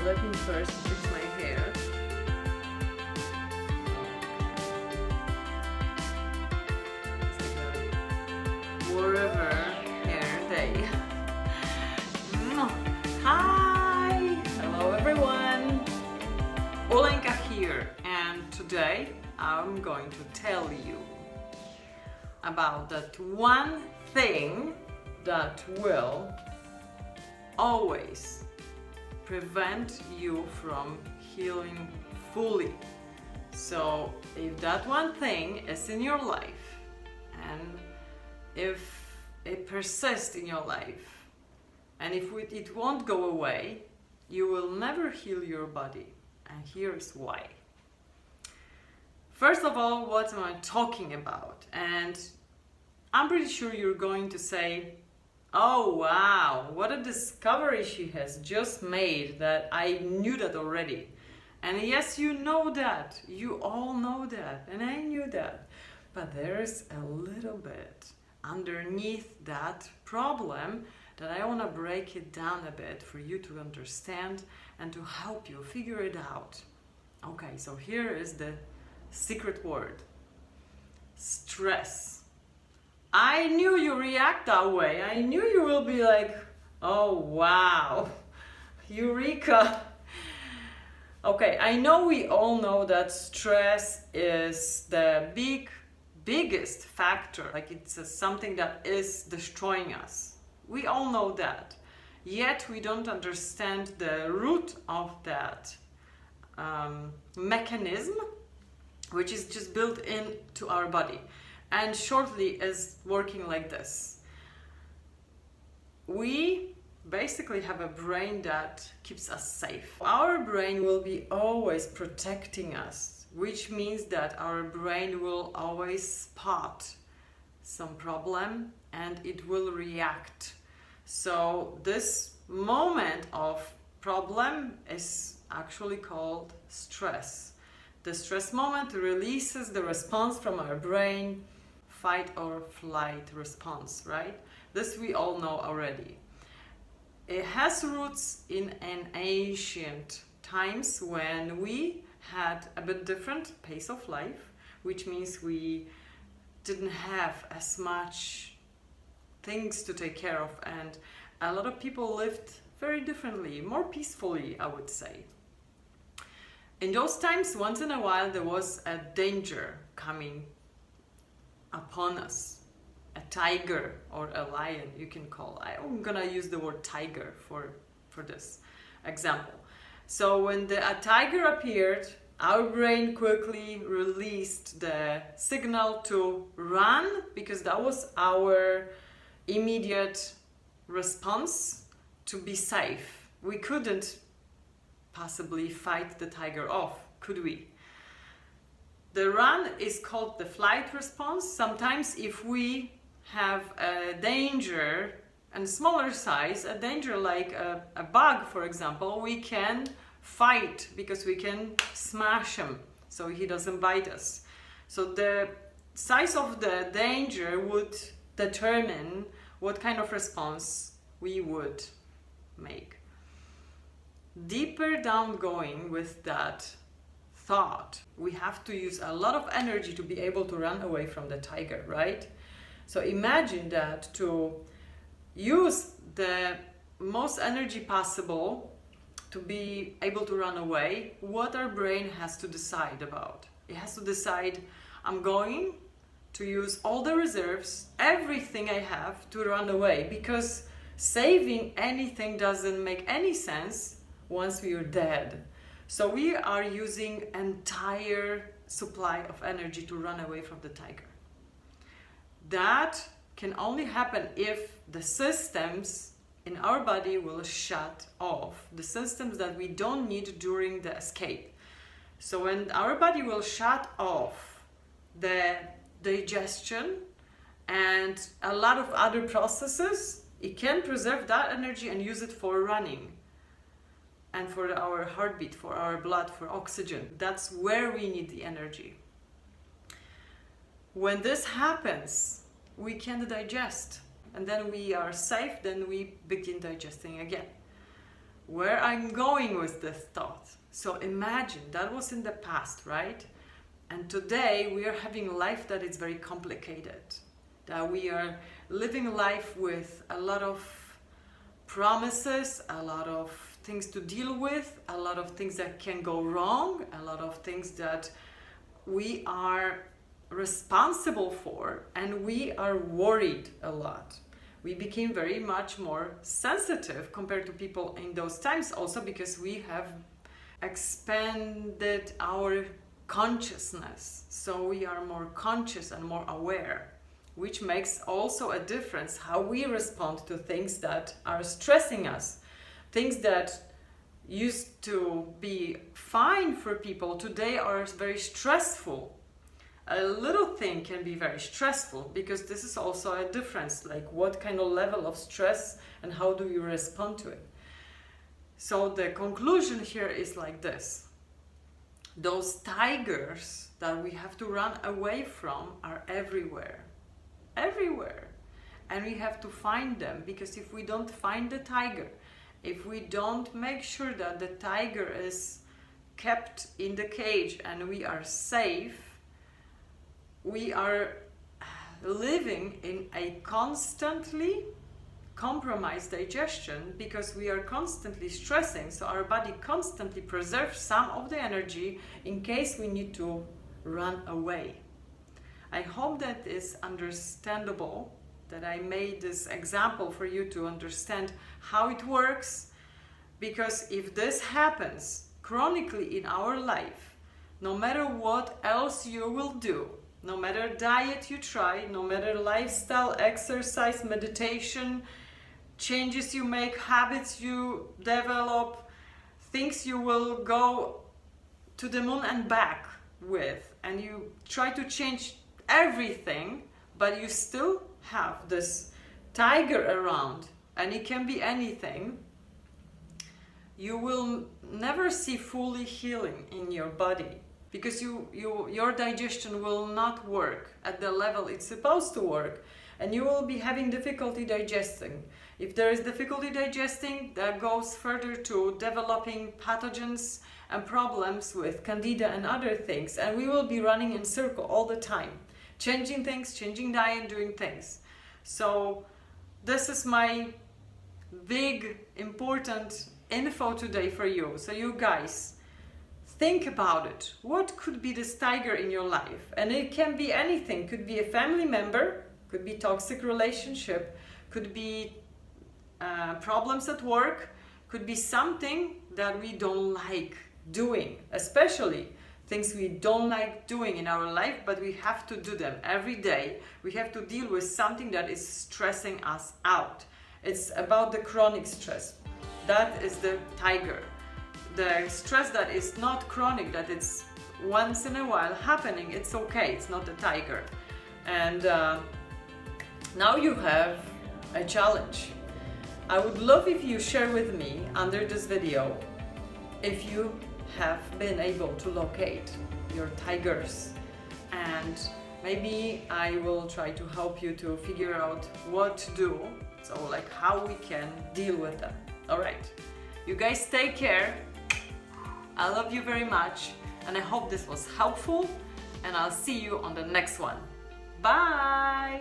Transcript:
let me first fix my hair. It's like a wherever hair day. Hi! Hello everyone! Olenka here, and today I'm going to tell you about that one thing that will always prevent you from healing fully. So if that one thing is in your life and if it persists in your life and if it won't go away, you will never heal your body. And here's why. First of all, what am I talking about? And I'm pretty sure you're going to say, oh wow, what a discovery she has just made, that I knew that already. And yes, you know that, you all know that, and I knew that. But there's a little bit underneath that problem that I want to break it down a bit for you to understand and to help you figure it out. Okay, so here is the secret word: stress. I knew you react that way. I knew you will be like, oh wow, eureka. Okay, I know we all know that stress is the biggest factor, like it's something that is destroying us. We all know that. Yet we don't understand the root of that mechanism, which is just built into our body. And shortly is working like this. We basically have a brain that keeps us safe. Our brain will be always protecting us, which means that our brain will always spot some problem and it will react. So this moment of problem is actually called stress. The stress moment releases the response from our brain, fight or flight response, right? This we all know already. It has roots in an ancient times when we had a bit different pace of life, which means we didn't have as much things to take care of, and a lot of people lived very differently, more peacefully, I would say. In those times, once in a while, there was a danger coming upon us. A tiger or a lion, you can call. I'm gonna use the word tiger for this example. So when a tiger appeared, our brain quickly released the signal to run, because that was our immediate response to be safe. We couldn't possibly fight the tiger off, could we? The run is called the flight response. Sometimes if we have a danger and smaller size, a danger like a bug, for example, we can fight because we can smash him so he doesn't bite us. So the size of the danger would determine what kind of response we would make. Deeper down going with that thought, we have to use a lot of energy to be able to run away from the tiger, right? So imagine that to use the most energy possible to be able to run away, what our brain has to decide about. It has to decide, I'm going to use all the reserves, everything I have to run away, because saving anything doesn't make any sense once we are dead. So we are using entire supply of energy to run away from the tiger. That can only happen if the systems in our body will shut off, the systems that we don't need during the escape. So when our body will shut off the digestion and a lot of other processes, it can preserve that energy and use it for running. And for our heartbeat, for our blood, for oxygen. That's where we need the energy. When this happens, we can't digest. And then we are safe, then we begin digesting again. where I'm going with this thought. So imagine that was in the past, right? And today we are having a life that is very complicated, that we are living life with a lot of promises, a lot of things to deal with, a lot of things that can go wrong, a lot of things that we are responsible for, and we are worried a lot. We became very much more sensitive compared to people in those times, also because we have expanded our consciousness, so we are more conscious and more aware, which makes also a difference how we respond to things that are stressing us. Things that used to be fine for people today are very stressful. A little thing can be very stressful, because this is also a difference, like what kind of level of stress and how do you respond to it. So the conclusion here is like this. Those tigers that we have to run away from are everywhere. Everywhere. And we have to find them, because if we don't find the tiger, if we don't make sure that the tiger is kept in the cage and we are safe, we are living in a constantly compromised digestion, because we are constantly stressing, so our body constantly preserves some of the energy in case we need to run away. I hope that is understandable, that I made this example for you to understand how it works, because if this happens chronically in our life, no matter what else you will do, no matter diet you try, no matter lifestyle, exercise, meditation, changes you make, habits you develop, things you will go to the moon and back with, and you try to change everything, but you still have this tiger around, and it can be anything, you will never see fully healing in your body, because your digestion will not work at the level it's supposed to work, and you will be having difficulty digesting. If there is difficulty digesting, that goes further to developing pathogens and problems with candida and other things, and we will be running in circle all the time, changing things, changing diet, doing things. So this is my big important info today for you. So you guys, think about it. What could be this tiger in your life? And it can be anything. Could be a family member, could be toxic relationship, could be problems at work, could be something that we don't like doing, especially things we don't like doing in our life, but we have to do them every day. We have to deal with something that is stressing us out. It's about the chronic stress. That is the tiger. The stress that is not chronic, that it's once in a while happening, it's okay, it's not a tiger. And now you have a challenge. I would love if you share with me under this video if you have been able to locate your tigers, and maybe I will try to help you to figure out what to do, so like how we can deal with them. Alright, you guys take care. I love you very much, and I hope this was helpful, and I'll see you on the next one. Bye!